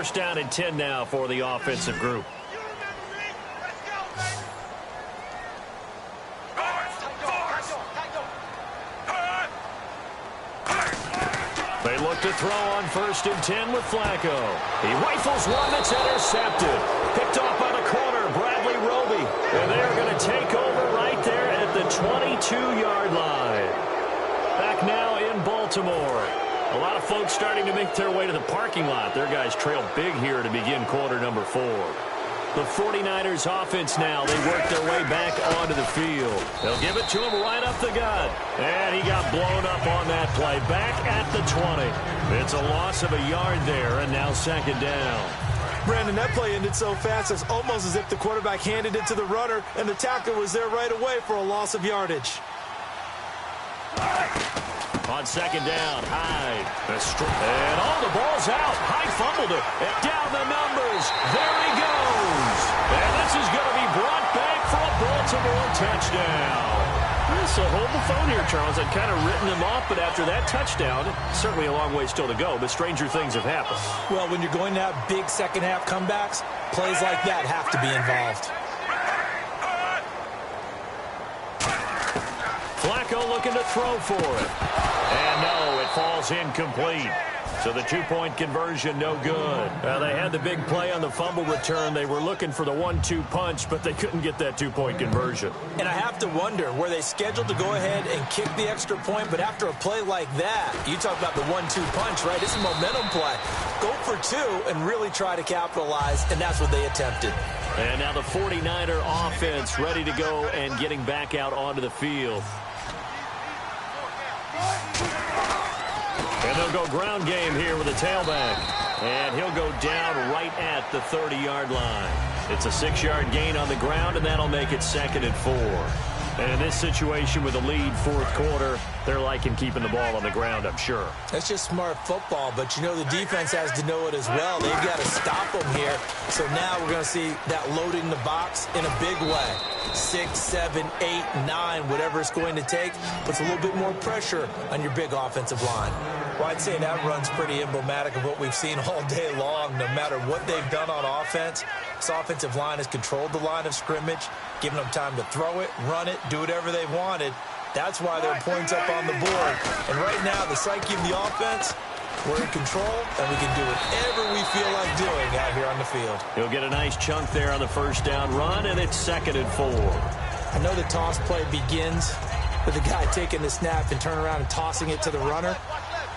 Speaker 1: First down and 10 now for the offensive group. They look to throw on 1st and 10 with Flacco. He rifles one that's intercepted. Picked off by the corner, Bradley Roby. And they're going to take over right there at the 22-yard line. Back now in Baltimore. A lot of folks starting to make their way to the parking lot. Their guys trail big here to begin quarter number 4. The 49ers offense now. They work their way back onto the field. They'll give it to him right up the gut. And he got blown up on that play. Back at the 20. It's a loss of a yard there, and now 2nd down.
Speaker 2: Brandon, that play ended so fast, it's almost as if the quarterback handed it to the runner, and the tackler was there right away for a loss of yardage.
Speaker 1: On 2nd down, Hyde. And the ball's out. Hyde fumbled it. And down the numbers. There he goes. And this is going to be brought back for a Baltimore touchdown. So hold the phone here, Charles. I'd kind of written him off, but after that touchdown, certainly a long way still to go, but stranger things have happened.
Speaker 2: Well, when you're going to have big second-half comebacks, plays like that have to be involved.
Speaker 1: Flacco looking to throw for it. And no, it falls incomplete. So the 2-point conversion, no good. They had the big play on the fumble return. They were looking for the 1-2 punch, but they couldn't get that 2-point conversion.
Speaker 2: And I have to wonder, were they scheduled to go ahead and kick the extra point? But after a play like that, you talk about the 1-2 punch, right? It's a momentum play. Go for 2 and really try to capitalize, and that's what they attempted.
Speaker 1: And now the 49er offense ready to go and getting back out onto the field. And they'll go ground game here with a tailback. And he'll go down right at the 30-yard line. It's a 6-yard gain on the ground, and that'll make it 2nd and 4. And in this situation with a lead 4th quarter, they're liking keeping the ball on the ground, I'm sure.
Speaker 2: That's just smart football, but you know the defense has to know it as well. They've got to stop them here. So now we're going to see that loading the box in a big way. 6, 7, 8, 9, whatever it's going to take, puts a little bit more pressure on your big offensive line. Well, I'd say that run's pretty emblematic of what we've seen all day long. No matter what they've done on offense, this offensive line has controlled the line of scrimmage, given them time to throw it, run it, do whatever they wanted. That's why there are points up on the board. And right now, the psyche of the offense, we're in control, and we can do whatever we feel like doing out here on the field.
Speaker 1: He'll get a nice chunk there on the 1st down run, and it's 2nd and 4.
Speaker 2: I know the toss play begins with the guy taking the snap and turning around and tossing it to the runner.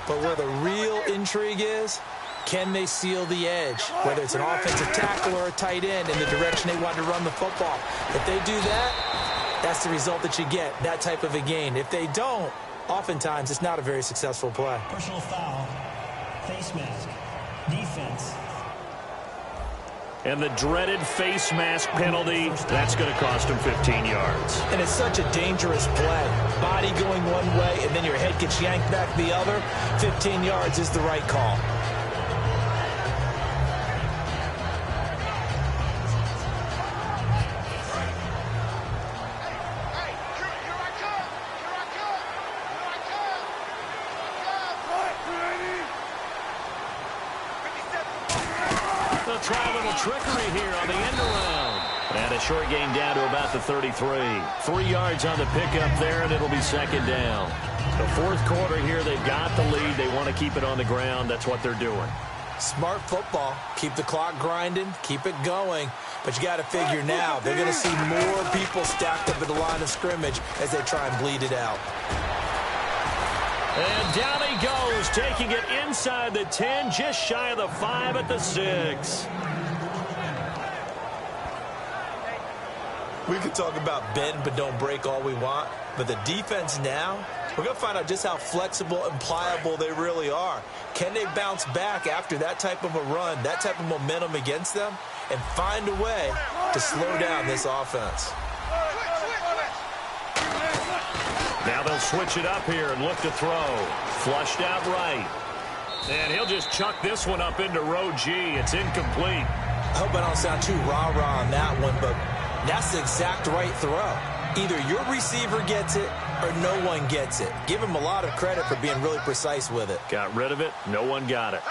Speaker 2: But where the real intrigue is, can they seal the edge? Whether it's an offensive tackle or a tight end in the direction they want to run the football. If they do that, that's the result that you get, that type of a gain. If they don't, oftentimes it's not a very successful play.
Speaker 4: Personal foul, face mask, defense.
Speaker 1: And the dreaded face mask penalty, that's going to cost him 15 yards.
Speaker 2: And it's such a dangerous play. Body going one way, and then your head gets yanked back the other. 15 yards is the right call.
Speaker 1: Try a little trickery here on the end around. And a short gain down to about the 33. 3 yards on the pickup there, and it'll be 2nd down. The 4th quarter here, they've got the lead. They want to keep it on the ground. That's what they're doing.
Speaker 2: Smart football. Keep the clock grinding. Keep it going. But you got to figure now, they're going to see more people stacked up at the line of scrimmage as they try and bleed it out.
Speaker 1: And down he goes, taking it inside the 10, just shy of the 5 at the 6.
Speaker 2: We could talk about bend but don't break all we want, but the defense now, we're going to find out just how flexible and pliable they really are. Can they bounce back after that type of a run, that type of momentum against them, and find a way to slow down this offense?
Speaker 1: Now they'll switch it up here and look to throw. Flushed out right. And he'll just chuck this one up into row G. It's incomplete.
Speaker 2: I hope I don't sound too rah-rah on that one, but that's the exact right throw. Either your receiver gets it or no one gets it. Give him a lot of credit for being really precise with it.
Speaker 1: Got rid of it. No one got it.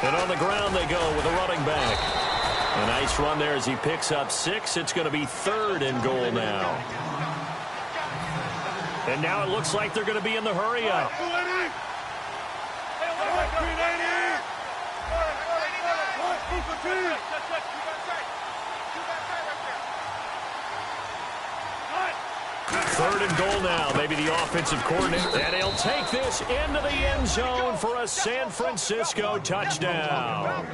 Speaker 1: And on the ground they go with a running back. A nice run there as he picks up 6. It's going to be 3rd and goal now. And now it looks like they're going to be in the hurry-up. Third and goal now. Maybe the offensive coordinator. And he'll take this into the end zone for a San Francisco touchdown.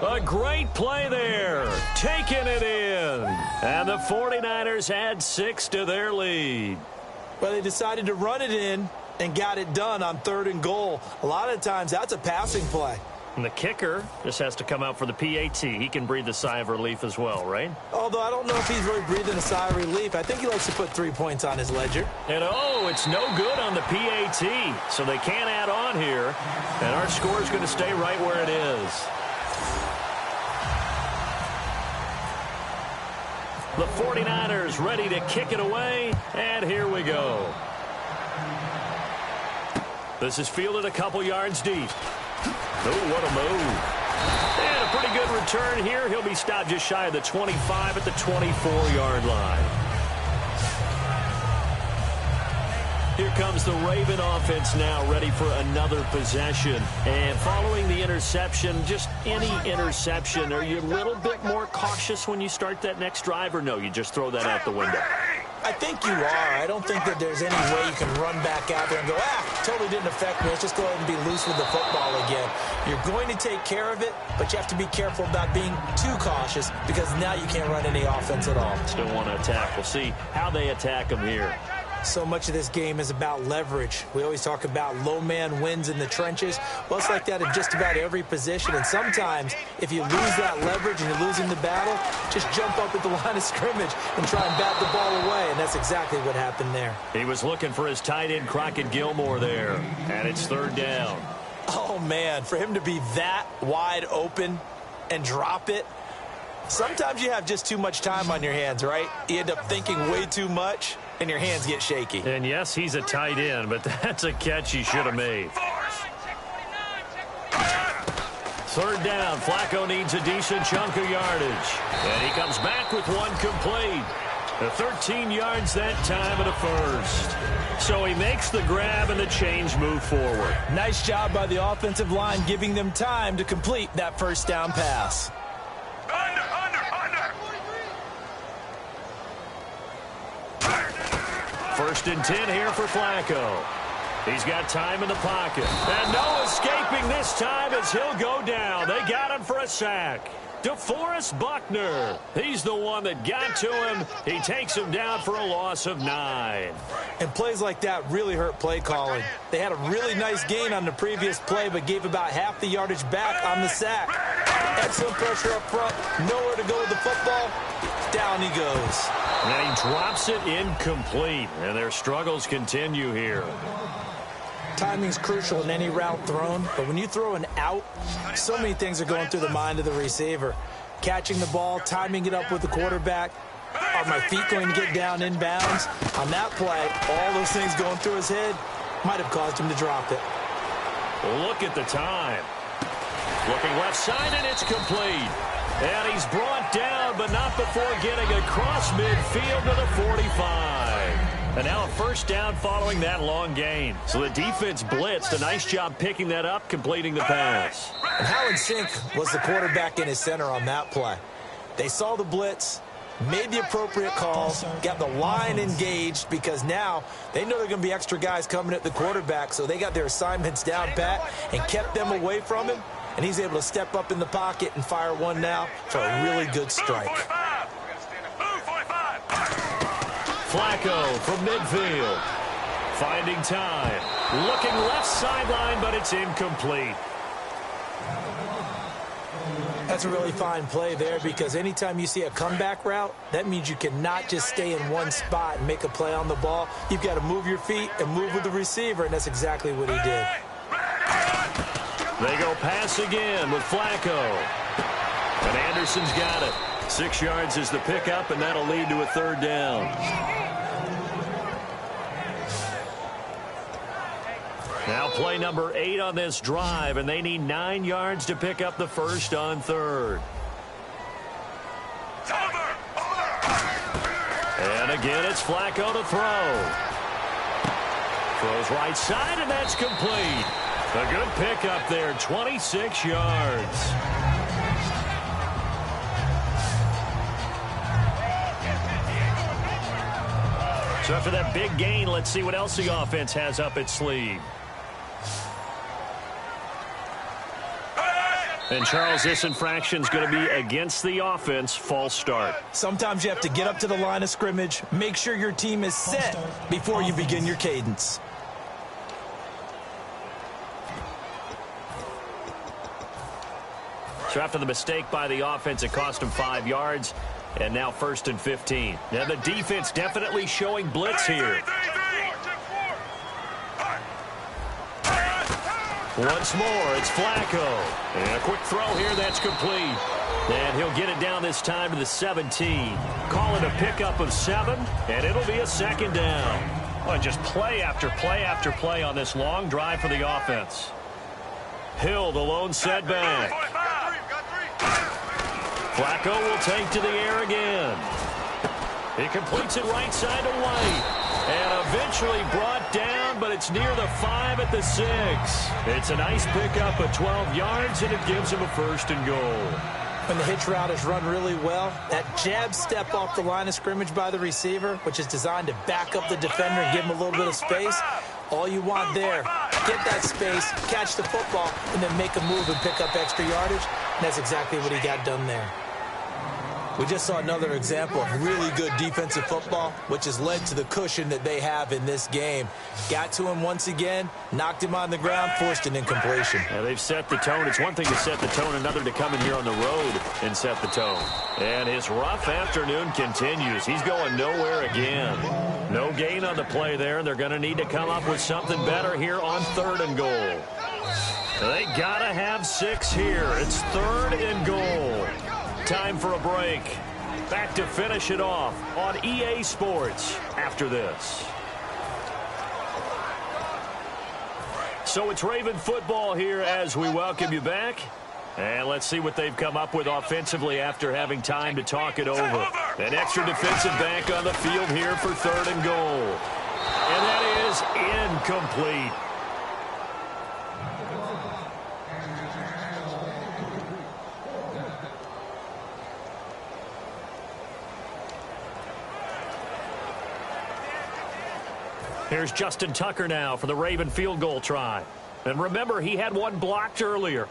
Speaker 1: A great play there. Taking it in. And the 49ers add 6 to their lead.
Speaker 2: Well, they decided to run it in and got it done on 3rd and goal. A lot of times that's a passing play.
Speaker 1: And the kicker just has to come out for the PAT. He can breathe a sigh of relief as well, right?
Speaker 2: Although I don't know if he's really breathing a sigh of relief. I think he likes to put 3 points on his ledger.
Speaker 1: And, it's no good on the PAT. So they can't add on here. And our score is going to stay right where it is. The 49ers ready to kick it away. And here we go. This is fielded a couple yards deep. Oh, what a move. And a pretty good return here. He'll be stopped just shy of the 25 at the 24-yard line. Here comes the Raven offense now, ready for another possession. And following the interception, just any interception, are you a little bit more cautious when you start that next drive, or no, you just throw that out the window?
Speaker 2: I think you are. I don't think that there's any way you can run back out there and go, totally didn't affect me. Let's just go ahead and be loose with the football again. You're going to take care of it, but you have to be careful about being too cautious because now you can't run any offense at all.
Speaker 1: Still want to attack. We'll see how they attack them here.
Speaker 2: So much of this game is about leverage. We always talk about low man wins in the trenches. Well, it's like that in just about every position. And sometimes, if you lose that leverage and you're losing the battle, just jump up at the line of scrimmage and try and bat the ball away. And that's exactly what happened there.
Speaker 1: He was looking for his tight end, Crockett Gilmore, there. And it's 3rd down.
Speaker 2: Oh, man, for him to be that wide open and drop it. Sometimes you have just too much time on your hands, right? You end up thinking way too much, and your hands get shaky.
Speaker 1: And yes, he's a tight end, but that's a catch he should have made. 3rd down. Flacco needs a decent chunk of yardage. And he comes back with one complete. 13 yards that time and a first. So he makes the grab and the change move forward.
Speaker 2: Nice job by the offensive line giving them time to complete that first down pass.
Speaker 3: Under.
Speaker 1: 1st and 10 here for Flacco. He's got time in the pocket. And no escaping this time as he'll go down. They got him for a sack. DeForest Buckner. He's the one that got to him. He takes him down for a loss of 9.
Speaker 2: And plays like that really hurt play calling. They had a really nice gain on the previous play, but gave about half the yardage back on the sack. Excellent pressure up front. Nowhere to go with the football. Down he goes.
Speaker 1: And he drops it incomplete. And their struggles continue here.
Speaker 2: Timing's crucial in any route thrown, but when you throw an out, so many things are going through the mind of the receiver. Catching the ball, timing it up with the quarterback. Are my feet going to get down inbounds? On that play, all those things going through his head might have caused him to drop it.
Speaker 1: Look at the time. Looking left side, and it's complete. And he's brought down, but not before getting across midfield to the 45. And now a first down following that long gain. So the defense blitzed. A nice job picking that up, completing the pass.
Speaker 2: And how in sync was the quarterback in his center on that play? They saw the blitz, made the appropriate calls, got the line engaged because now they know they're going to be extra guys coming at the quarterback, so they got their assignments down pat and kept them away from him, and he's able to step up in the pocket and fire one now for a really good strike.
Speaker 1: Flacco from midfield. Finding time. Looking left sideline, but it's incomplete.
Speaker 2: That's a really fine play there because anytime you see a comeback route, that means you cannot just stay in one spot and make a play on the ball. You've got to move your feet and move with the receiver, and that's exactly what he did.
Speaker 1: They go pass again with Flacco. And Anderson's got it. 6 yards is the pickup, and that'll lead to a 3rd down. Now play number 8 on this drive, and they need 9 yards to pick up the first on third. And again, it's Flacco to throw. Throws right side, and that's complete. A good pickup there, 26 yards. So after that big gain, let's see what else the offense has up its sleeve. And, Charles, this infraction is going to be against the offense. False start.
Speaker 2: Sometimes you have to get up to the line of scrimmage, make sure your team is set before you begin your cadence.
Speaker 1: So after the mistake by the offense, it cost him 5 yards. And now 1st and 15. Now the defense definitely showing blitz here. Once more, it's Flacco. And a quick throw here, that's complete. And he'll get it down this time to the 17. Call it a pickup of 7, and it'll be a 2nd down. Well, just play after play after play on this long drive for the offense. Hill, the lone setback. Flacco will take to the air again. He completes it right side to White. And eventually brought down, but it's near the 5 at the 6. It's a nice pickup of 12 yards, and it gives him a 1st and goal.
Speaker 2: When the hitch route is run really well, that jab step off the line of scrimmage by the receiver, which is designed to back up the defender and give him a little bit of space, all you want there, get that space, catch the football, and then make a move and pick up extra yardage. And that's exactly what he got done there. We just saw another example of really good defensive football, which has led to the cushion that they have in this game. Got to him once again, knocked him on the ground, forced an incompletion.
Speaker 1: Yeah, they've set the tone. It's one thing to set the tone, another to come in here on the road and set the tone. And his rough afternoon continues. He's going nowhere again. No gain on the play there, and they're going to need to come up with something better here on 3rd and goal. They got to have 6 here. It's 3rd and goal. Time for a break. Back to finish it off on EA Sports after this. So it's Raven football here as we welcome you back. And let's see what they've come up with offensively after having time to talk it over. An extra defensive back on the field here for 3rd and goal. And that is incomplete. Here's Justin Tucker now for the Raven field goal try. And remember, he had one blocked earlier.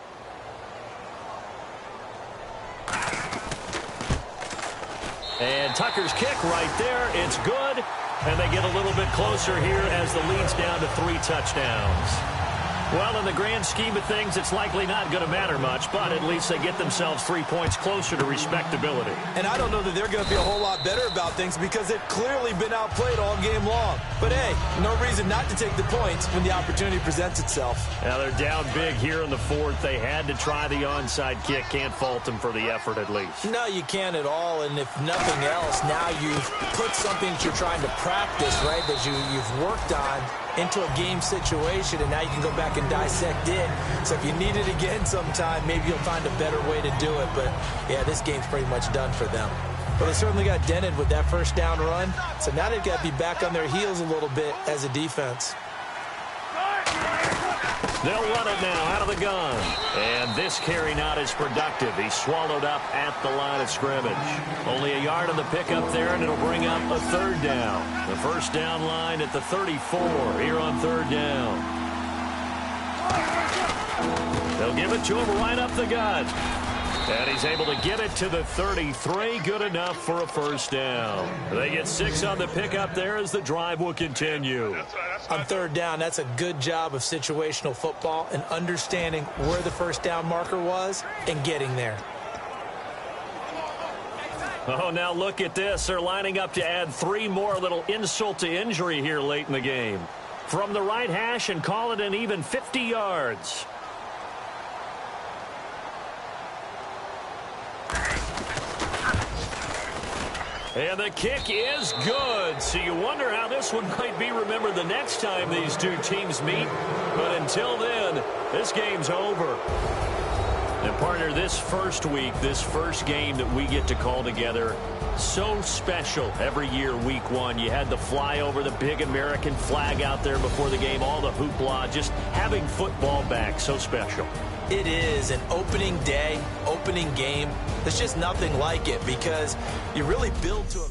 Speaker 1: And Tucker's kick right there. It's good. And they get a little bit closer here as the lead's down to 3 touchdowns. Well, in the grand scheme of things, it's likely not going to matter much, but at least they get themselves 3 points closer to respectability.
Speaker 2: And I don't know that they're going to be a whole lot better about things because they've clearly been outplayed all game long. But, hey, no reason not to take the points when the opportunity presents itself.
Speaker 1: Now they're down big here in the 4th. They had to try the onside kick. Can't fault them for the effort at least.
Speaker 2: No, you can't at all. And if nothing else, now you've put something that you're trying to practice, right, that you've worked on into a game situation, and now you can go back and dissect it. So if you need it again sometime, maybe you'll find a better way to do it. But, yeah, this game's pretty much done for them. But they certainly got dented with that 1st down run. So now they've got to be back on their heels a little bit as a defense.
Speaker 1: They'll run it now out of the gun. And this carry not as productive. He's swallowed up at the line of scrimmage. Only a yard on the pickup there, and it'll bring up a 3rd down. The 1st down line at the 34 here on 3rd down. They'll give it to him right up the gut. And he's able to get it to the 33. Good enough for a 1st down. They get 6 on the pickup there as the drive will continue.
Speaker 2: On 3rd down, that's a good job of situational football and understanding where the 1st down marker was and getting there.
Speaker 1: Oh, now look at this. They're lining up to add 3 more, little insult to injury here late in the game. From the right hash and call it an even 50 yards. And the kick is good. So you wonder how this one might be remembered the next time these two teams meet. But until then, this game's over. And partner, this first week, this first game that we get to call together, so special every year, week one. You had the flyover, the big American flag out there before the game, all the hoopla, just having football back, so special.
Speaker 2: It is an opening day, opening game. There's just nothing like it because you really build to a